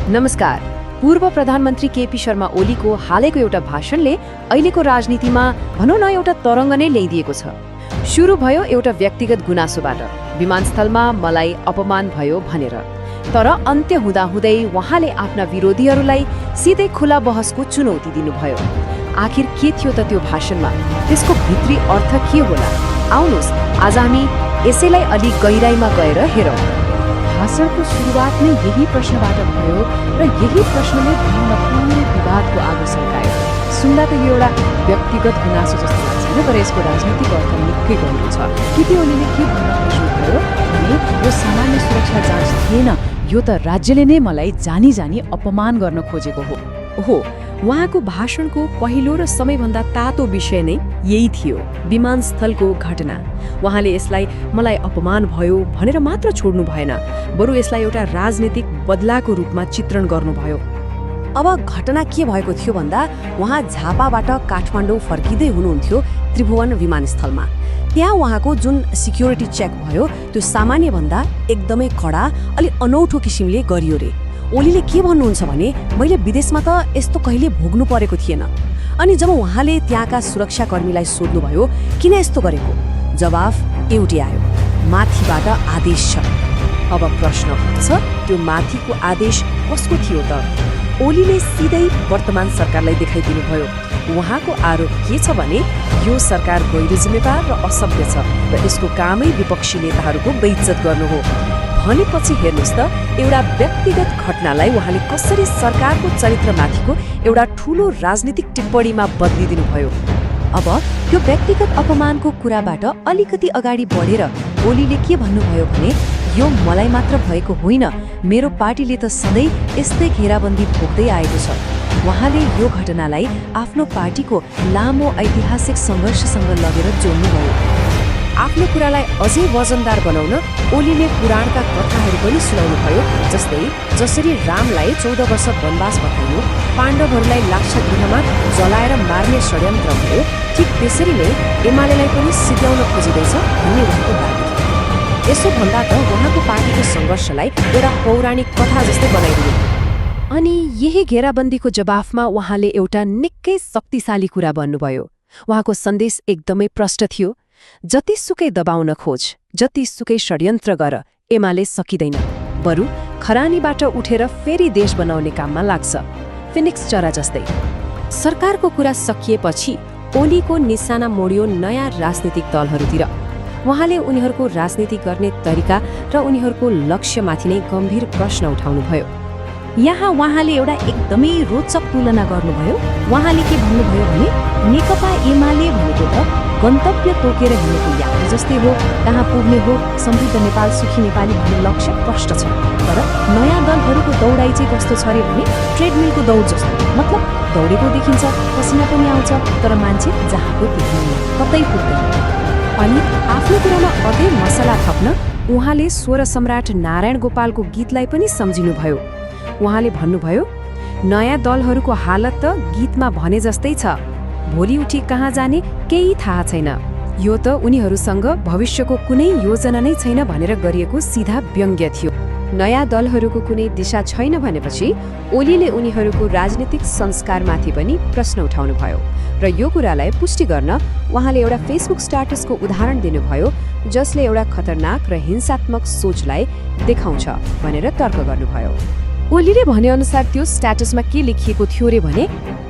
नमस्कार। पूर्व प्रधानमन्त्री केपी शर्मा ओलीको हालैको एउटा भाषणले अहिलेको राजनीतिमा भनौँ न एउटा तरङ्ग नै ल्याइदिएको छ। सुरु भयो एउटा व्यक्तिगत गुनासोबाट, विमानस्थलमा मलाई अपमान भयो भनेर। तर अन्त्य हुँदाहुँदै उहाँले आफ्ना विरोधीहरूलाई सिधै खुला बहसको चुनौती दिनुभयो। आखिर के थियो त त्यो भाषणमा? त्यसको भित्री अर्थ के होला? आउनुहोस् आज हामी यसैलाई अलि गहिराईमा गएर हेरौँ। भाषणको सुरुवात नै यही प्रश्नबाट भयो र यही प्रश्नले पूर्ण विवादको आगो सल्कायो। सुन्दा त यो एउटा व्यक्तिगत गुनासो जस्तो लाग्छ होइन, तर यसको राजनीतिक अर्थ निकै गहिरो छ। केपी ओलीले के भन्न खोज्नुभयो भने यो सामान्य सुरक्षा जाँच थिएन, यो त राज्यले नै मलाई जानी जानी अपमान गर्न खोजेको हो। उहाँको भाषणको पहिलो र सबैभन्दा तातो विषय नै यही थियो, विमानस्थलको घटना। उहाँले यसलाई मलाई अपमान भयो भनेर मात्र छोड्नु भएन, बरु यसलाई एउटा राजनीतिक बदलाको रूपमा चित्रण गर्नुभयो। अब घटना के भएको थियो भन्दा उहाँ झापाबाट काठमाडौँ फर्किँदै हुनुहुन्थ्यो त्रिभुवन विमानस्थलमा। त्यहाँ उहाँको जुन सिक्युरिटी चेक भयो त्यो सामान्यभन्दा एकदमै कडा, अलि अनौठो किसिमले गरियो रे। ओलीले के भन्नुहुन्छ भने मैले विदेशमा त यस्तो कहिले भोग्नु परेको थिएन। अनि जब उहाँले त्यहाँका सुरक्षाकर्मीलाई सोध्नुभयो किन यस्तो गरेको, जवाफ एउटै आयो, माथिबाट आदेश छ। अब प्रश्न उठ्छ, त्यो माथिको आदेश कसको थियो त? ओलीले सिधै वर्तमान सरकारलाई देखाइदिनुभयो। उहाँको आरोप के छ भने यो सरकार गैर जिम्मेवार र असभ्य छ र यसको कामै विपक्षी नेताहरूको बेइज्जत गर्नु हो। भनेपछि हेर्नुहोस् त, एउटा व्यक्तिगत घटनालाई उहाँले कसरी सरकारको चरित्रमाथिको एउटा ठूलो राजनीतिक टिप्पणीमा बदलिदिनु भयो। अब त्यो व्यक्तिगत अपमानको कुराबाट अलिकति अगाडि बढेर ओलीले के भन्नुभयो भने यो मलाई मात्र भएको होइन, मेरो पार्टीले त सधैँ यस्तै घेराबन्दी भोग्दै आएको छ। उहाँले यो घटनालाई आफ्नो पार्टीको लामो ऐतिहासिक सङ्घर्षसँग लगेर जोड्नुभयो। आफ्नो कुरालाई अझै वजनदार बनाउन ओलीले पुराणका कथाहरू पनि सुनाउनुभयो। जस्तै जसरी रामलाई 14 वर्ष वनवास पठाइयो, पाण्डवहरूलाई लाक्षागृहमा जलाएर मार्ने षड्यन्त्र भयो, ठिक त्यसरी नै एमालेलाई पनि सिद्ध्याउन खोजिँदैछ भन्ने उहाँको दाबी थियो। यसो भन्दा त उहाँको पार्टीको सङ्घर्षलाई एउटा पौराणिक कथा जस्तै बनाइदिनु। अनि यही घेराबन्दीको जवाफमा उहाँले एउटा निकै शक्तिशाली कुरा भन्नुभयो। उहाँको सन्देश एकदमै प्रष्ट थियो, जतिसुकै दबाउन खोज, जतिसुकै षड्यन्त्र गर, एमाले सकिँदैन, बरु खरानीबाट उठेर फेरि देश बनाउने काममा लाग्छ, फिनिक्स चरा जस्तै। सरकारको कुरा सकिएपछि ओलीको निशाना मोडियो नयाँ राजनीतिक दलहरूतिर। उहाँले उनीहरूको राजनीति गर्ने तरिका र उनीहरूको लक्ष्यमाथि नै गम्भीर प्रश्न उठाउनुभयो। यहाँ उहाँले एउटा एकदमै रोचक तुलना गर्नुभयो। उहाँले के भन्नुभयो भने नेकपा एमाले भनेको त गन्तव्य तोकेर हिँडेको यात्री जस्तै हो, कहाँ पुग्ने हो, समृद्ध नेपाल सुखी नेपाली भन्ने लक्ष्य प्रष्ट छ। तर नयाँ दलहरूको दौडाइ चाहिँ कस्तो छ अरे भने ट्रेडमिलको दौड जस्तो, मतलब दौडेको देखिन्छ, पसिना पनि आउँछ, तर मान्छे जहाँको देखिँदैन, कतै पुग्दैन। अनि आफ्नो कुरामा अझै मसला थप्न उहाँले स्वर सम्राट नारायण गोपालको गीतलाई पनि सम्झिनुभयो। उहाँले भन्नुभयो नयाँ दलहरूको हालत त गीतमा भने जस्तै छ, भोलि उठी कहाँ जाने केही थाहा छैन, यो त उनीहरूसँग भविष्यको कुनै योजना नै छैन भनेर गरिएको सिधा व्यङ्ग्य थियो। नयाँ दलहरूको कुनै दिशा छैन भनेपछि ओलीले उनीहरूको राजनीतिक संस्कारमाथि पनि प्रश्न उठाउनुभयो र यो कुरालाई पुष्टि गर्न उहाँले एउटा फेसबुक स्ट्याटसको उदाहरण दिनुभयो, जसले एउटा खतरनाक र हिंसात्मक सोचलाई देखाउँछ भनेर तर्क गर्नुभयो। ओलीले भनेअनुसार त्यो स्ट्याटसमा के लेखिएको थियो रे भने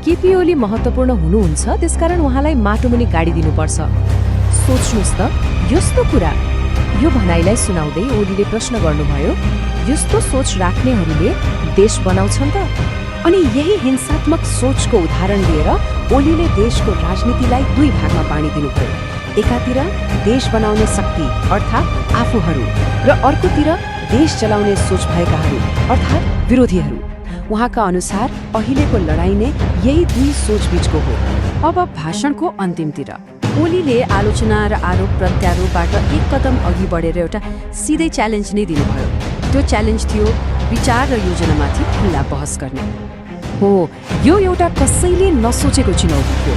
केपी ओली महत्त्वपूर्ण हुनुहुन्छ, त्यसकारण उहाँलाई माटोमुनि गाडी दिनुपर्छ। सोच्नुहोस् त यस्तो कुरा। यो भनाइलाई सुनाउँदै ओलीले प्रश्न गर्नुभयो, यस्तो सोच राख्नेहरूले देश बनाउँछन् त? अनि यही हिंसात्मक सोचको उदाहरण लिएर ओलीले देशको राजनीतिलाई दुई भागमा बाँडिदिनुभयो। एकातिर देश बनाउने शक्ति अर्थात् आफूहरू र अर्कोतिर देश चलाउने सोच भएकाहरू अर्थात् विरोधीहरू। उहाँका अनुसार अहिलेको लडाईँ नै यही दुई सोचबीचको हो। अब भाषणको अन्तिमतिर ओलीले आलोचना र आरोप प्रत्यारोपबाट एक कदम अघि बढेर एउटा सिधै च्यालेन्ज नै दिनुभयो। त्यो च्यालेन्ज थियो विचार र योजनामाथि खुल्ला बहस गर्ने। हो, यो एउटा कसैले नसोचेको चुनौती थियो।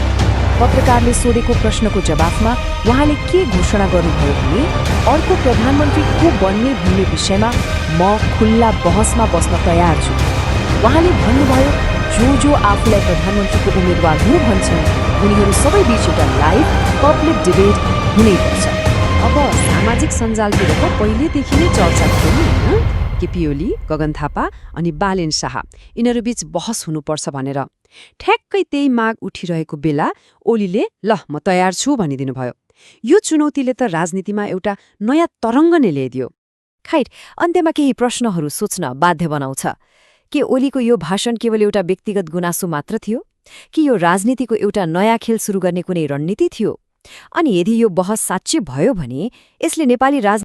पत्रकारले सोधेको प्रश्नको जवाफमा उहाँले के घोषणा गर्नुभयो भने अर्को प्रधानमन्त्री को बन्ने भन्ने विषयमा म खुल्ला बहसमा बस्न तयार छु। उहाँले भन्नुभयो, जो आफूलाई प्रधानमन्त्रीको उम्मेद्वार हुनु भन्छन् उनीहरू सबै बीच एउटा लाइभ पब्लिक डिबेट हुनैपर्छ। अब सामाजिक सञ्जालतिर त पहिलेदेखि नै चर्चा थियो नि, होइन? केपी ओली, गगन थापा अनि बालेन शाह यिनीहरूबीच बहस हुनुपर्छ भनेर। ठ्याक्कै त्यही माग उठिरहेको बेला ओलीले ल म तयार छु भनिदिनुभयो। यो चुनौतीले त राजनीतिमा एउटा नयाँ तरङ्ग नै ल्याइदियो। खैर, अन्त्यमा केही प्रश्नहरू सोच्न बाध्य बनाउँछ। के ओलीको यो भाषण केवल एउटा व्यक्तिगत गुनासो मात्र थियो, कि यो राजनीतिको एउटा नयाँ खेल सुरु गर्ने कुनै रणनीति थियो? अनि यदि यो बहस साँच्चै भयो भने यसले नेपाली